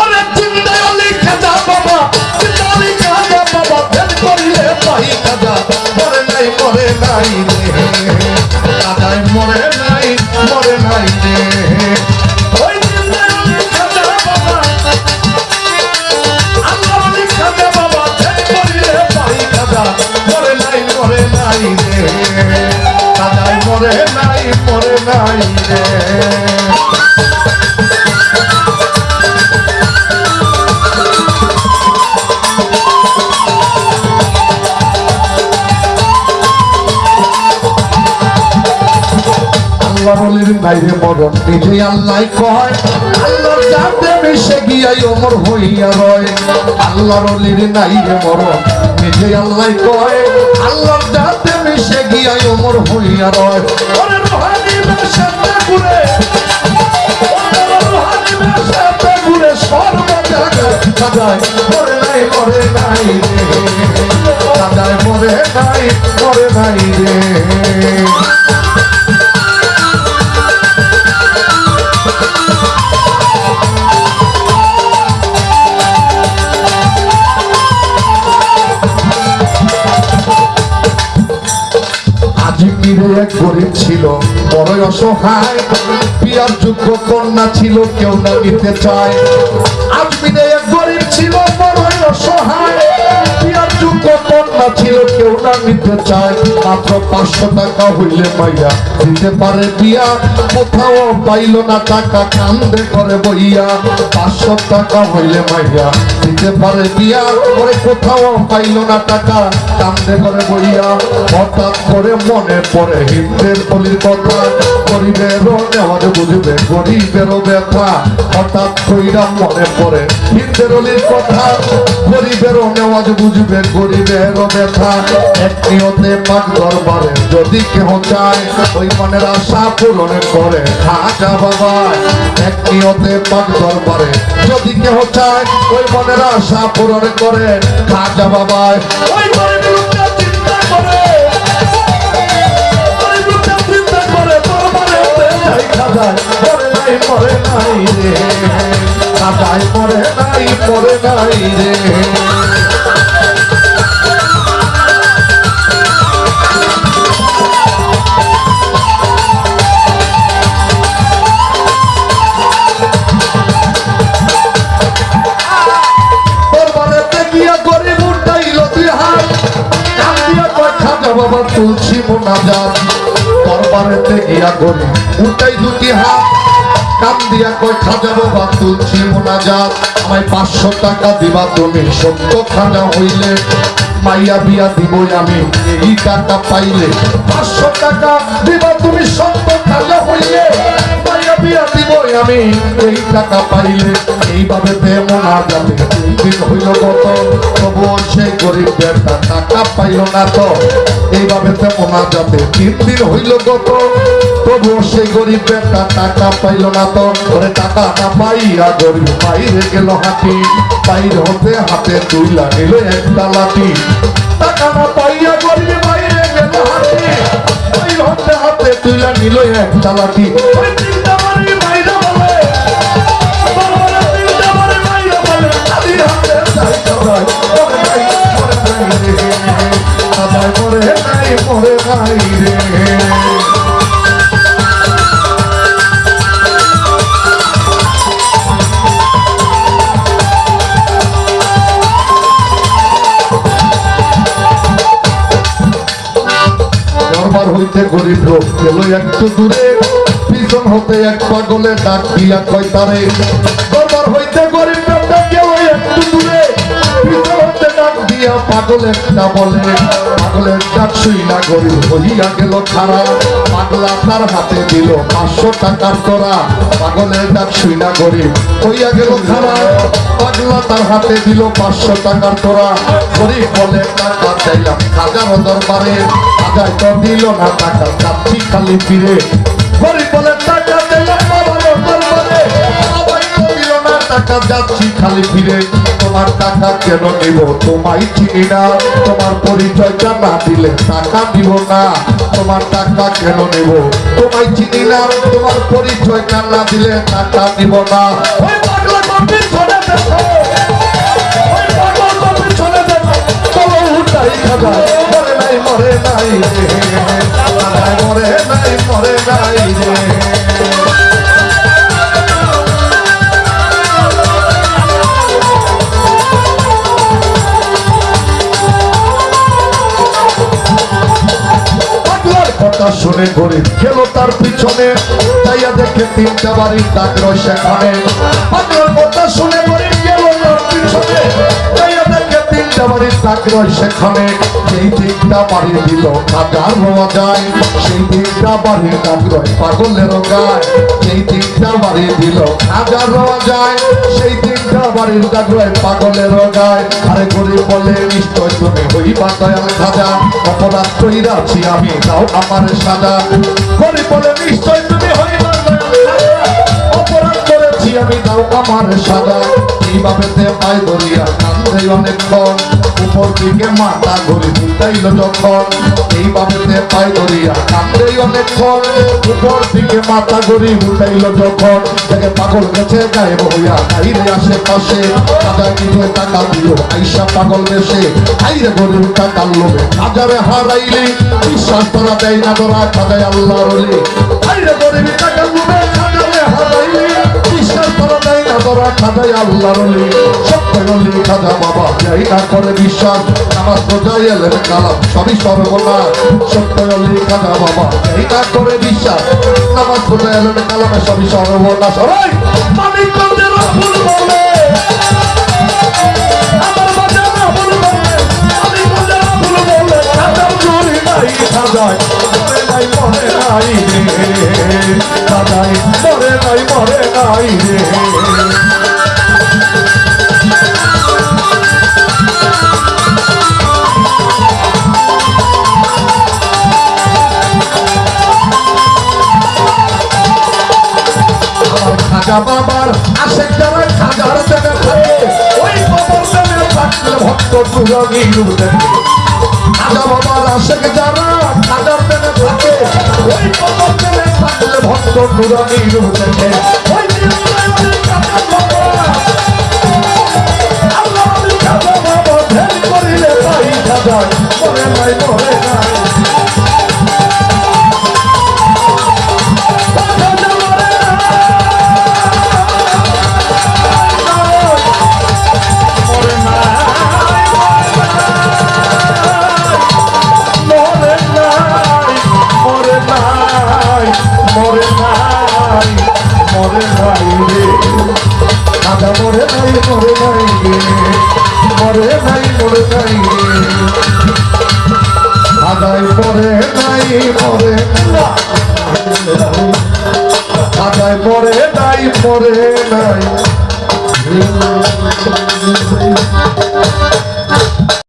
ওরে চিন্তা অলি খাজা বাবা চিন্তা অলি খাজা বাবা ভেদ করিলে পাই খাজা মরে নাই রে খাজায় মরে নাই রে ওই চিন্তা অলি খাজা বাবা আল্লাহ অলি খাজা বাবা ভেদ করিলে পাই খাজা মরে নাই রে খাজায় মরে নাই রে আল্লাহর বাইরে মরণ নিজে আল্লাহ কয় আল্লাহর জাতে মিশে গিয়াই ওমর হইয়া রয় আল্লাহর বাইরে মরণ নিজে আল্লাহ কয় আল্লাহর জাতে মিশে গিয়াই ওমর হইয়া রয় ওরে রুহানি বেশাতে ঘুরে ওরে রুহানি বেশাতে ঘুরে সর্ব জায়গায় খাজায় মরে নাই রে খাজায় মরে নাই রে এক গরিব ছিল বড়ই অসহায় বিয়ার যোগ্য কন্যা ছিল কেউ না নিতে চায় আজমিরে এক গরিব ছিল বড়ই অসহায় বিয়ার যোগ্য কন্যা ছিল কেউ না নিতে চায় মাত্র 500 টাকা হইলে মাইয়া দিতে পারে বিয়া কোথাও পাইল না টাকা কান্দে করে বইয়া 500 টাকা হইলে মাইয়া দিতে পারে বিয়া করে কোথাও পাইল না টাকা কান্দে করে বইয়া হঠাৎ করে মনে পড়ে হিন্দের বলির কথা গরিবেরও নেওয়াজ বুঝবে গরিবেরও ব্যথা হঠাৎ কইরা মনে পড়ে হিন্দের বলির কথা গরিবেরও নেওয়াজ বুঝবে গরিবেরও ব্যথা এক নিয়তে পাক দরবারে যদি কেহ চায় ওই মনের আশা পূরণ করে খাজা বাবা এক নিয়তে পাক দরবারে যদি কেহ চায় ওই মনের আশা পূরণ করে খাজা বাবা ওই গরিবের চিন্তা করে খাজায় মরে নাই রে খাজায় মরে নাই রে বাবা তুলছি মোনাজাত দরবারেতে গিয়া গরি উঠাই দুটি হাত কান দিয়া কই খাজা বাবা তুলছি মোনাজাত আমায় 500 টাকা দিবা তুমি সত্য খাজা হইলে মাইয়া বিয়া দিবই আমি এই টাকা পাইলে 500 টাকা দিবা তুমি সত্য খাজা হইলে মাইয়া বিয়া দিবই আমি এই টাকা পাইলে এইভাবে মোনাজাতে দিন হইল কত তবুও সেই গরিব বেটা টাকা পাইল না তো এইভাবে মোনাজাতে 3 দিন হইল কত তবুও সেই গরিব বেটা টাকা পাইল না তো ওরে টাকা না পাইয়া গরিব বাইরে গেল হাতি বাইরে হতে হাতে তুইলা নিল একটা লাঠি টাকা না পাইয়া গরিব বাইরে গেল হাতি বাইরে হতে হাতে তুইলা নিল একটা লাঠি মরে নাই রে দরবার হইতে গরিব লোক গেল একটু দূরে পিছন হতে এক পাগলে ডাক দিয়া কয় তারে দরবার হইতে গরিব লোকটা গেল একটু দূরে পিছন হতে ডাক দিয়া পাগল একটা বলে পাগলের ডাক শুইনা গরিব হইয়া গেল খারা পাগলা তার হাতে দিল 500 টাকার তোরা পাগলের ডাক শুইনা গরিব হইয়া গেল খারা পাগলা তার হাতে দিল 500 টাকার তোরা গরিব বলে টাকা চাইলাম খাজার দরবারে খাজায় তো দিল না টাকা যাচ্ছি খালি ফিরে গরিব বলে টাকা চাইলাম বাবার দরবারে সবাই তো দিল না টাকা যাচ্ছি খালি ফিরে তোমার টাকা কেন নিব তোমায় চিনি না তোমার পরিচয়টা না দিলে টাকা দিব না তোমার টাকা কেন নিব তোমায় চিনি না তোমার পরিচয়টা না দিলে টাকা দিব না ওই পাগলা নাই রে খাজায় মরে নাই রে কথা শুনে গরিব গেল তার পিছনে তাইয়া দেখে তিনটা বাড়ির দাগ রয় সেখানে পাগলার কথা শুনে গরিব গেল তার পিছনে তাইয়া দেখে তিনটা বাড়ির দাগ রয় সেখানে সেই তিনটা বাড়ি দিল খাজার রোয়া যায় সেই তিনটা বাড়ির দাগ রয় পাগলের গায় সেই তিনটা বাড়ি দিল খাজার রোয়া যায় সেই তিনটা বাড়ির দাগ রয় পাগলের গায় আরে গরিব বলে নিশ্চয় তুমি হইবা দয়াল খাজা অপরাধ কইরাছি আমি দাও আমার সাজা গরিব বলে নিশ্চয় তুমি হইবা অপরাধ করেছি আমি দাও আমার সাজা এইভাবে পাই ধরিয়া কান্দে অনেকক্ষণ উপর দিকে মাথা ঘুরি উঠাইল যখন এইভাবে পাই ধরিয়া কান্দে অনেকক্ষণ উপর দিকে মাথা ঘুরি উঠাইল যখন থেকে পাগল গেছে গায়ে বইয়া বাইরে আশেপাশে কাজা কিনে টাকা দিল আইসা পাগল বেশে আইরে গরিব টাকা লোভে হাজারে হারাইলি বিশ্বাস তোরা দেয় না তোরা খাজায় আল্লাহর ওলি আইরে গরিব টাকা লোভে হাজারে হারাইলি বিশ্বাস তোরা দেয় না তোরা খাজায় আল্লাহর ওলি সত্য ওলি খাজা বাবা যাই না করে বিশ্বাস নামাজ রোজা এলেন কালাম সবই সর্বনাশ সত্য ওলি খাজা বাবা যাই না করে বিশ্বাস নামাজ রোজা এলেন কালামে সবই সর্বনাশ সবাই মানিকগঞ্জের রাহুল বলে আমার বাজার রাহুল বলে মানিকগঞ্জের রাহুল বলে খাজা চুরি নাই খাজায় মরে নাই রে খাজায় মরে নাই রে খাজা বাবার আশেক যারা খাজার দেনে থাকে ওই বাবার দেনে থাকলে ভক্ত চুরানি দেখে খাজা বাবার আশেক যারা খাজার দেনে থাকে ওই বাবার দেনে থাকলে ভক্ত চুরানি দেখে ওই আল্লাহ খাজা বাবা ধ্যান করিলে তাই খাজায় মরে নাই খাজায় মরে নাই খাজায় মরে নাই